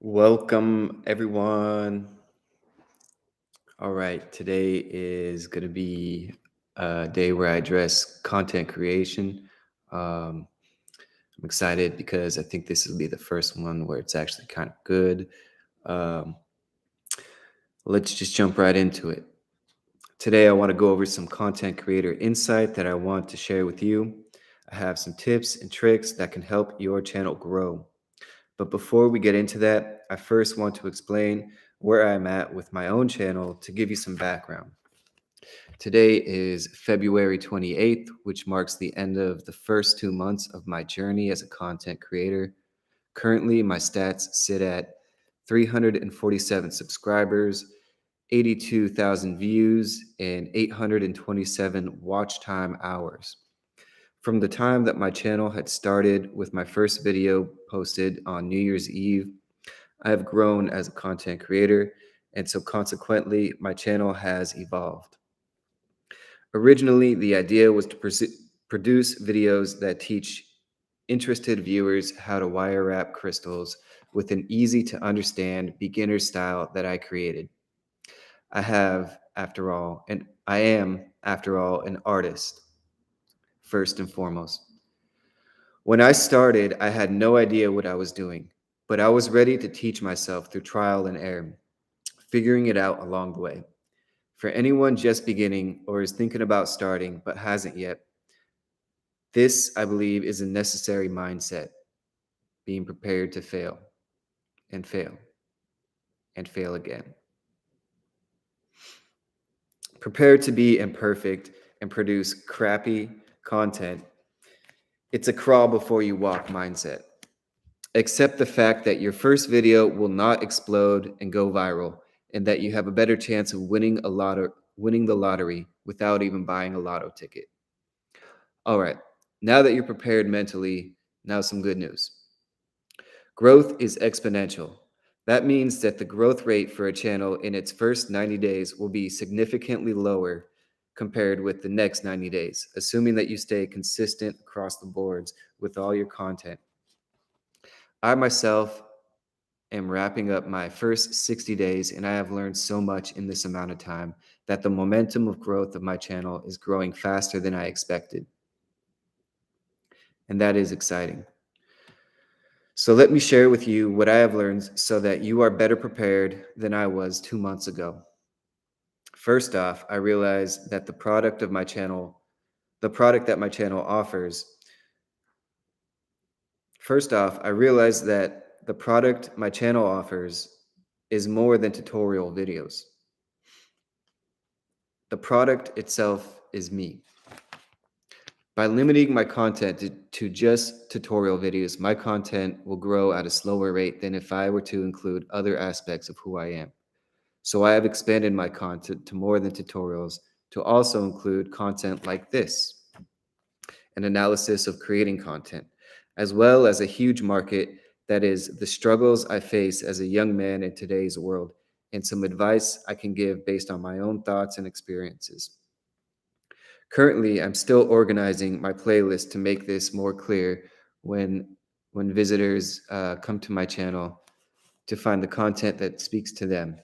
Welcome, everyone. All right, today is going to be a day where I address content creation. Um, I'm excited because I think this will be the first one where it's actually kind of good. Um, let's just jump right into it. Today, I want to go over some content creator insight that I want to share with you. I have some tips and tricks that can help your channel grow. But before we get into that, I first want to explain where I'm at with my own channel to give you some background. Today is February 28th, which marks the end of the first 2 months of my journey as a content creator. Currently, my stats sit at 347 subscribers, 82,000 views, and 827 watch time hours. From the time that my channel had started with my first video posted on New Year's Eve, I have grown as a content creator, and so consequently, my channel has evolved. Originally, the idea was to produce videos that teach interested viewers how to wire wrap crystals with an easy to understand beginner style that I created. I am, after all, an artist, first and foremost. When I started, I had no idea what I was doing, but I was ready to teach myself through trial and error, figuring it out along the way. For anyone just beginning or is thinking about starting but hasn't yet, this, I believe, is a necessary mindset, being prepared to fail and fail and fail again. Prepared to be imperfect and produce crappy content. It's a crawl before you walk mindset. Accept the fact that your first video will not explode and go viral, and that you have a better chance of winning the lottery without even buying a lotto ticket. All right, now that you're prepared mentally, now some good news. Growth is exponential. That means that the growth rate for a channel in its first 90 days will be significantly lower compared with the next 90 days, assuming that you stay consistent across the boards with all your content. I myself am wrapping up my first 60 days, and I have learned so much in this amount of time that the momentum of growth of my channel is growing faster than I expected. And that is exciting. So let me share with you what I have learned so that you are better prepared than I was 2 months ago. First off, I realized that the product that my channel offers, is more than tutorial videos. The product itself is me. By limiting my content to just tutorial videos, my content will grow at a slower rate than if I were to include other aspects of who I am. So I have expanded my content to more than tutorials to also include content like this, an analysis of creating content, as well as a huge market that is the struggles I face as a young man in today's world, and some advice I can give based on my own thoughts and experiences. Currently, I'm still organizing my playlist to make this more clear when visitors come to my channel to find the content that speaks to them.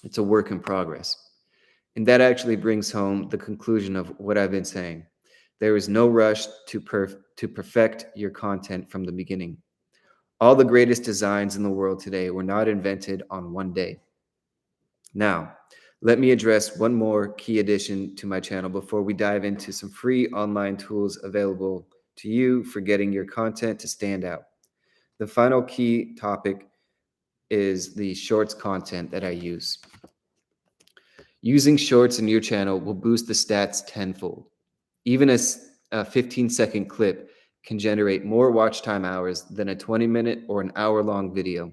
It's a work in progress. And that actually brings home the conclusion of what I've been saying. There is no rush to perfect your content from the beginning. All the greatest designs in the world today were not invented on one day. Now, let me address one more key addition to my channel before we dive into some free online tools available to you for getting your content to stand out. The final key topic is the shorts content that I use. Using shorts in your channel will boost the stats tenfold. Even a 15-second clip can generate more watch time hours than a 20-minute or an hour-long video.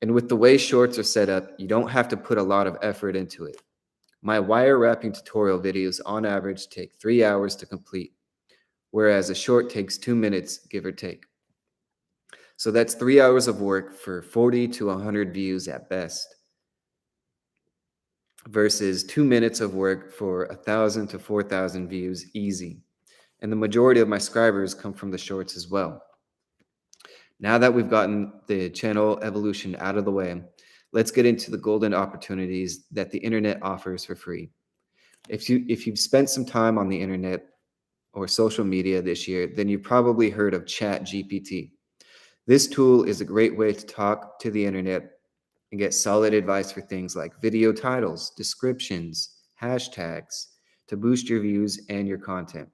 And with the way shorts are set up, you don't have to put a lot of effort into it. My wire wrapping tutorial videos on average take 3 hours to complete, whereas a short takes 2 minutes, give or take. So that's 3 hours of work for 40 to 100 views at best, versus 2 minutes of work for 1,000 to 4,000 views easy. And the majority of my subscribers come from the shorts as well. Now that we've gotten the channel evolution out of the way, let's get into the golden opportunities that the internet offers for free. If you've spent some time on the internet or social media this year, then you've probably heard of Chat GPT. This tool is a great way to talk to the internet and get solid advice for things like video titles, descriptions, hashtags to boost your views and your content.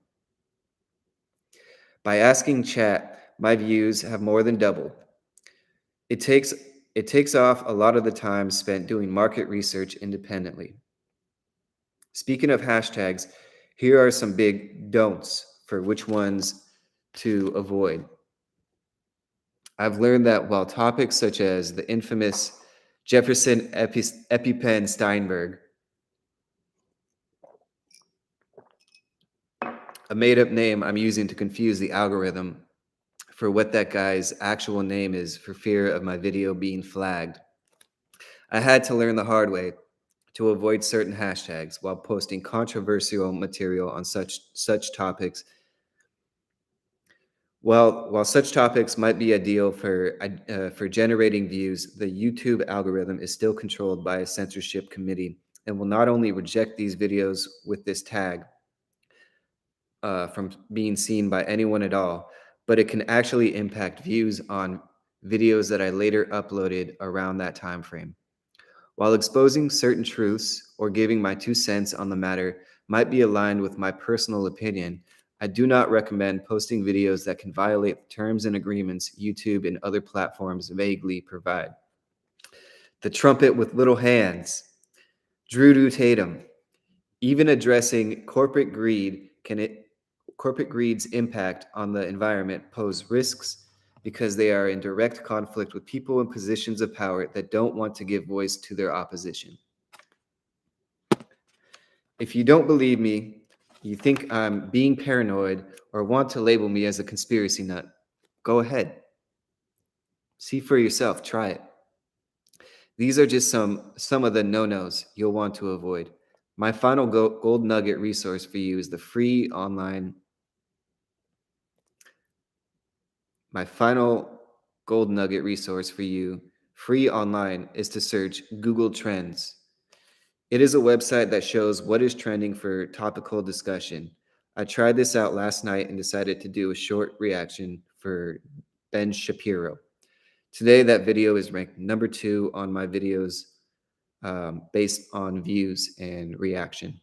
By asking Chat, my views have more than doubled. It takes it takes off a lot of the time spent doing market research independently. Speaking of hashtags, here are some big don'ts for which ones to avoid. I've learned that while topics such as the infamous Jefferson EpiPen Steinberg, a made up name I'm using to confuse the algorithm for what that guy's actual name is for fear of my video being flagged, I had to learn the hard way to avoid certain hashtags while posting controversial material on such topics. While such topics might be ideal for generating views, the YouTube algorithm is still controlled by a censorship committee and will not only reject these videos with this tag from being seen by anyone at all, but it can actually impact views on videos that I later uploaded around that time frame. While exposing certain truths or giving my 2 cents on the matter might be aligned with my personal opinion, I do not recommend posting videos that can violate the terms and agreements YouTube and other platforms vaguely provide. The trumpet with little hands, Drew Tatum, even addressing corporate greed's impact on the environment pose risks because they are in direct conflict with people in positions of power that don't want to give voice to their opposition. If you don't believe me, you think I'm being paranoid or want to label me as a conspiracy nut, go ahead. See for yourself, try it. These are just some of the no-nos you'll want to avoid. My final gold nugget resource for you is the free online. My final gold nugget resource for you, free online, is to search Google Trends. It is a website that shows what is trending for topical discussion. I tried this out last night and decided to do a short reaction for Ben Shapiro. Today, that video is ranked number 2 on my videos based on views and reaction.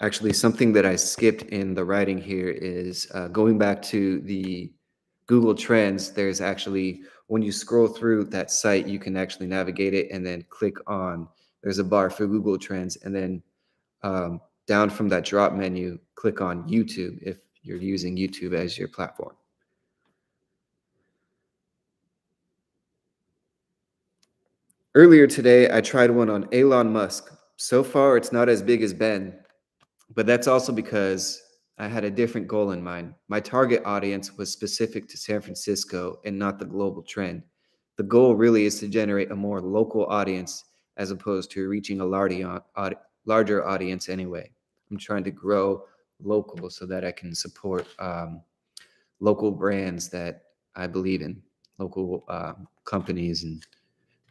Actually, something that I skipped in the writing here is going back to the Google Trends. There's actually, when you scroll through that site, you can actually navigate it and then click on, there's a bar for Google Trends, and then down from that drop menu, click on YouTube if you're using YouTube as your platform. Earlier today, I tried one on Elon Musk. So far, it's not as big as Ben, but that's also because I had a different goal in mind. My target audience was specific to San Francisco and not the global trend. The goal really is to generate a more local audience as opposed to reaching a larger audience anyway. I'm trying to grow local so that I can support local brands that I believe in, local companies, and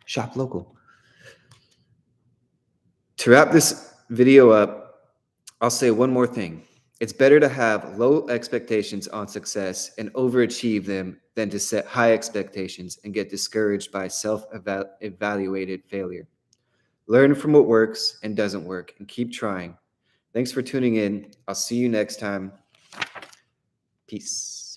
shop local. To wrap this video up, I'll say one more thing. It's better to have low expectations on success and overachieve them than to set high expectations and get discouraged by self-evaluated failure. Learn from what works and doesn't work and keep trying. Thanks for tuning in. I'll see you next time. Peace.